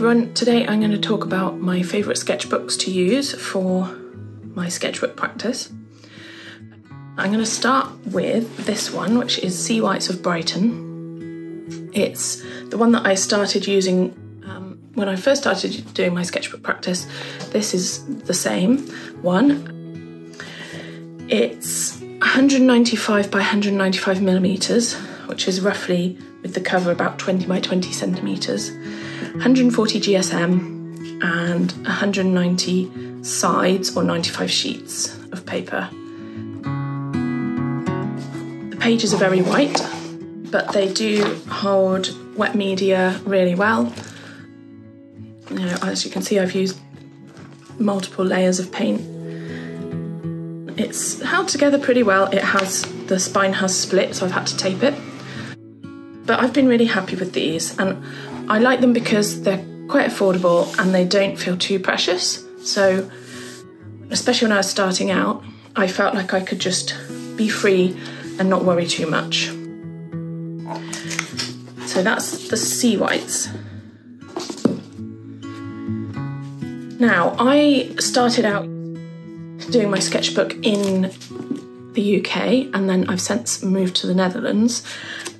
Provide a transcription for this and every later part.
everyone, today I'm going to talk about my favourite sketchbooks to use for my sketchbook practice. I'm going to start with this one, which is Seawhites of Brighton. It's the one that I started using when I first started doing my sketchbook practice. This is the same one. It's 195 by 195 millimetres, which is roughly, with the cover, about 20 by 20 centimetres. 140 GSM and 190 sides or 95 sheets of paper. The pages are very white, but they do hold wet media really well. You know, as you can see, I've used multiple layers of paint. It's held together pretty well. The spine has split, so I've had to tape it. But I've been really happy with these, and I like them because they're quite affordable and they don't feel too precious. So, especially when I was starting out, I felt like I could just be free and not worry too much. So that's the Seawhites. Now, I started out doing my sketchbook in the UK, and then I've since moved to the Netherlands.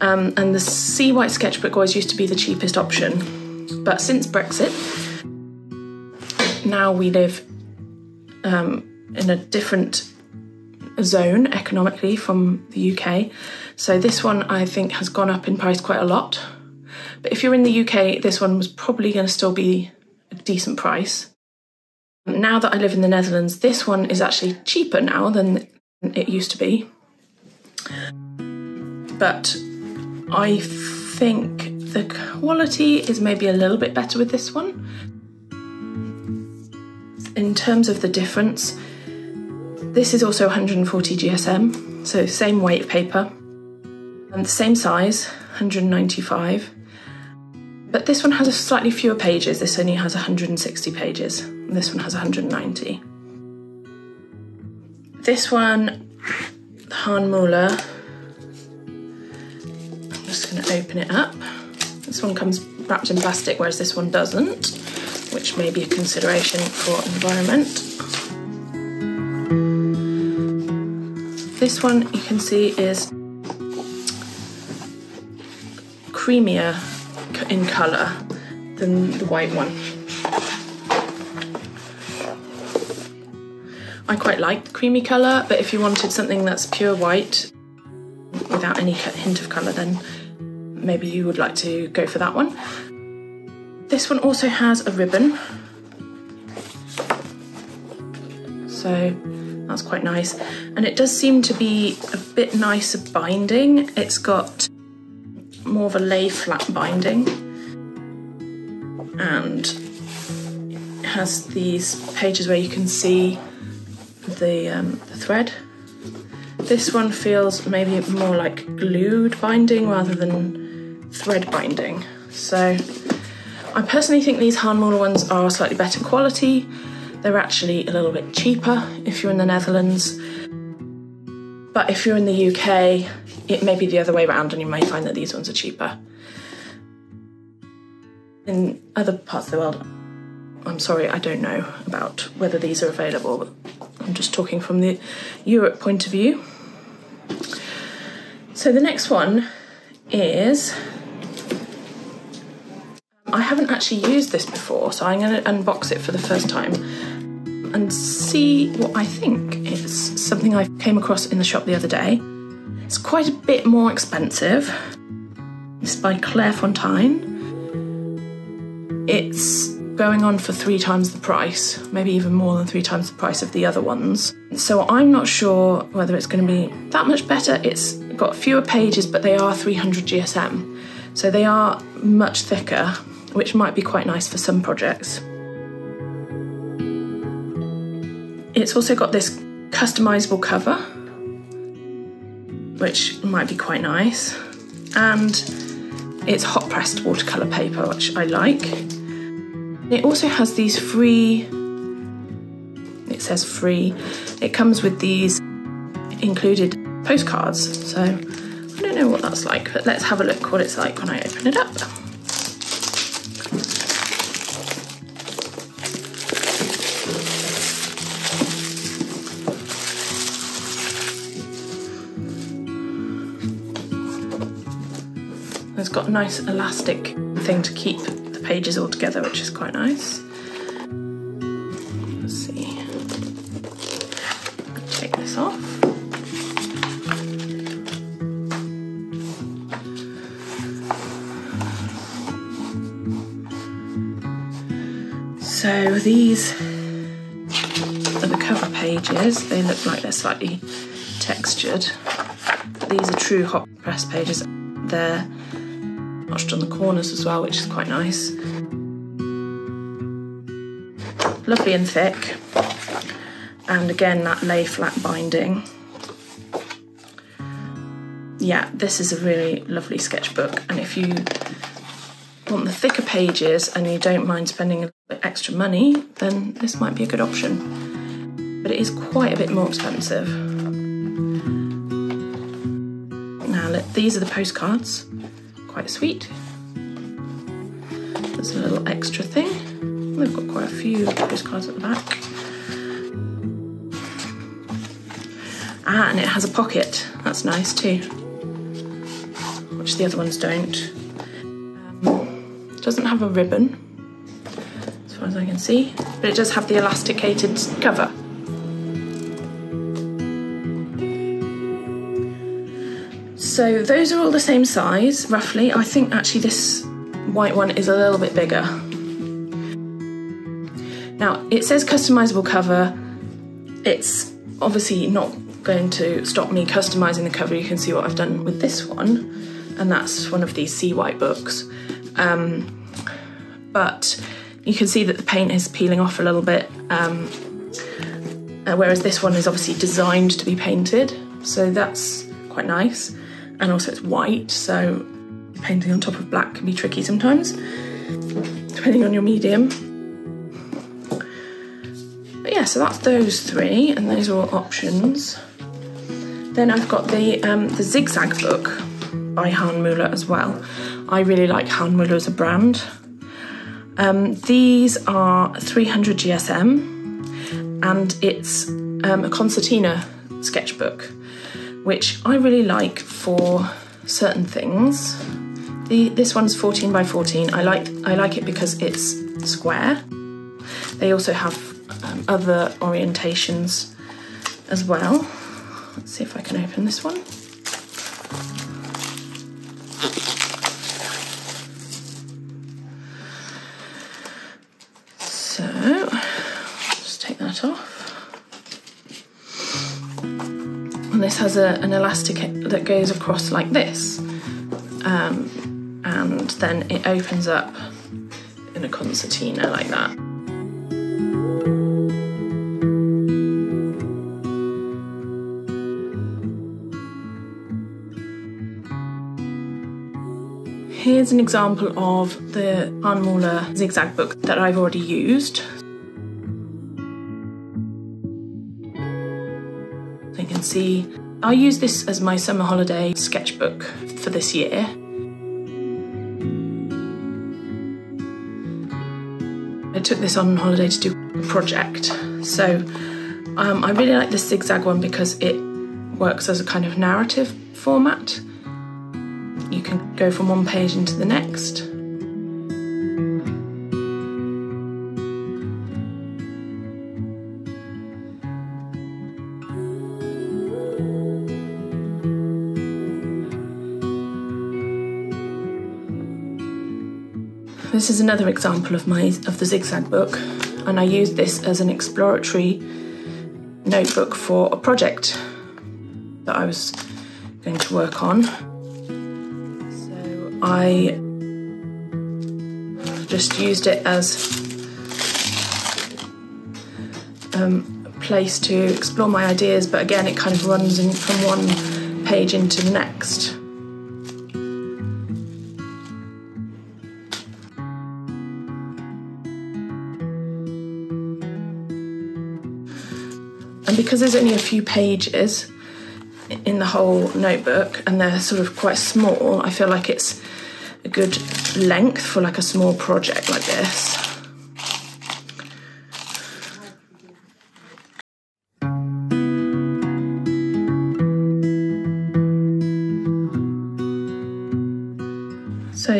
And the Seawhite sketchbook always used to be the cheapest option. But since Brexit, now we live in a different zone economically from the UK. So this one, I think, has gone up in price quite a lot. But if you're in the UK, this one was probably going to still be a decent price. Now that I live in the Netherlands, this one is actually cheaper now than it used to be. But I think the quality is maybe a little bit better with this one. In terms of the difference, this is also 140 GSM, so same weight of paper, and the same size, 195. But this one has slightly fewer pages. This only has 160 pages, and this one has 190. This one, Hahnemuhle. I'm just going to open it up. This one comes wrapped in plastic, whereas this one doesn't, which may be a consideration for environment. This one, you can see, is creamier in colour than the white one. I quite like the creamy colour, but if you wanted something that's pure white without any hint of colour, then maybe you would like to go for that one. This one also has a ribbon, so that's quite nice. And it does seem to be a bit nicer binding. It's got more of a lay flat binding, and it has these pages where you can see the thread. This one feels maybe more like glued binding rather than thread binding. So I personally think these Hahnemuhle ones are slightly better quality. They're actually a little bit cheaper if you're in the Netherlands. But if you're in the UK, it may be the other way around, and you may find that these ones are cheaper. In other parts of the world, I'm sorry, I don't know about whether these are available, but I'm just talking from the Europe point of view. So the next one is, I haven't actually used this before, so I'm going to unbox it for the first time and see what I think. It's something I came across in the shop the other day. It's quite a bit more expensive. It's by Clairefontaine. It's going on for 3 times the price, maybe even more than 3 times the price of the other ones. So I'm not sure whether it's going to be that much better. It's got fewer pages, but they are 300 GSM. So they are much thicker, which might be quite nice for some projects. It's also got this customizable cover, which might be quite nice. And it's hot pressed watercolour paper, which I like. It also has these free, it says free, it comes with these included postcards. So I don't know what that's like, but let's have a look what it's like when I open it up. got a nice elastic thing to keep the pages all together, which is quite nice. Let's see. Take this off. So these are the cover pages. They look like they're slightly textured. But these are true hot press pages. They're notched on the corners as well, which is quite nice. Lovely and thick. And again, that lay flat binding. Yeah, this is a really lovely sketchbook. And if you want the thicker pages and you don't mind spending a bit extra money, then this might be a good option. But it is quite a bit more expensive. Now, these are the postcards. Quite sweet. There's a little extra thing. They've got quite a few postcards at the back. Ah, and it has a pocket. That's nice too, which the other ones don't. Doesn't have a ribbon, as far as I can see, but it does have the elasticated cover. So those are all the same size, roughly. I think actually this white one is a little bit bigger. Now, it says customizable cover. It's obviously not going to stop me customizing the cover. You can see what I've done with this one, and that's one of these Seawhite books. But you can see that the paint is peeling off a little bit, whereas this one is obviously designed to be painted, so that's quite nice. And also it's white, so painting on top of black can be tricky sometimes, depending on your medium. But yeah, so that's those three, and those are all options. Then I've got the Zig-zag book by Hahnemuhle as well. I really like Hahnemuhle as a brand. These are 300 GSM, and it's a concertina sketchbook, which I really like for certain things. This one's 14 by 14. I like it because it's square. They also have other orientations as well. Let's see if I can open this one. So, just take that off. And this has an elastic that goes across like this. And then it opens up in a concertina like that. Here's an example of the Hahnemuhle Zig-zag book that I've already used. So you can see, I used this as my summer holiday sketchbook for this year. I took this on holiday to do a project. So I really like this zigzag one because it works as a kind of narrative format. You can go from one page into the next. This is another example of the zigzag book, and I used this as an exploratory notebook for a project that I was going to work on. So I just used it as a place to explore my ideas, but again it kind of runs in from one page into the next. And because there's only a few pages in the whole notebook and they're sort of quite small, I feel like it's a good length for like a small project like this. So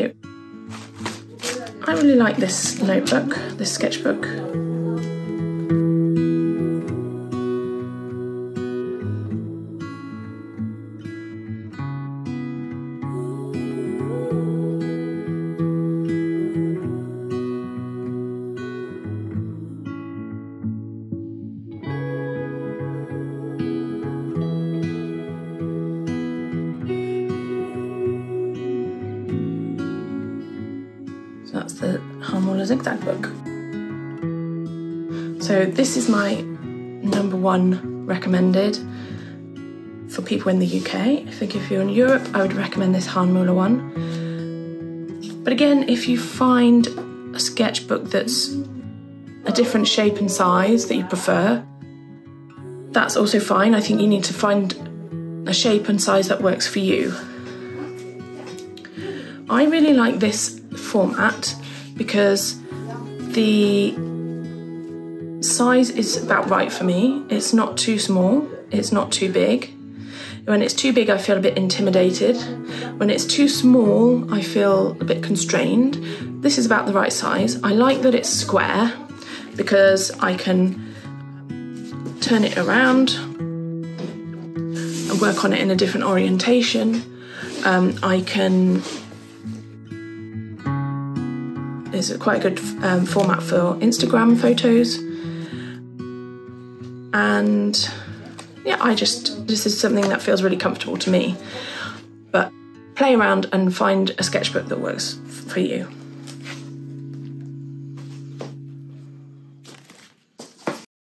I really like this notebook, this sketchbook. So that's the Hahnemuhle Zig-zag book. So this is my #1 recommended for people in the UK. I think if you're in Europe, I would recommend this Hahnemuhle one. But again, if you find a sketchbook that's a different shape and size that you prefer, that's also fine. I think you need to find a shape and size that works for you. I really like this format because the size is about right for me. It's not too small, it's not too big. When it's too big, I feel a bit intimidated. When it's too small, I feel a bit constrained. This is about the right size. I like that it's square because I can turn it around and work on it in a different orientation. It's quite a good format for Instagram photos. And yeah, this is something that feels really comfortable to me. But play around and find a sketchbook that works for you.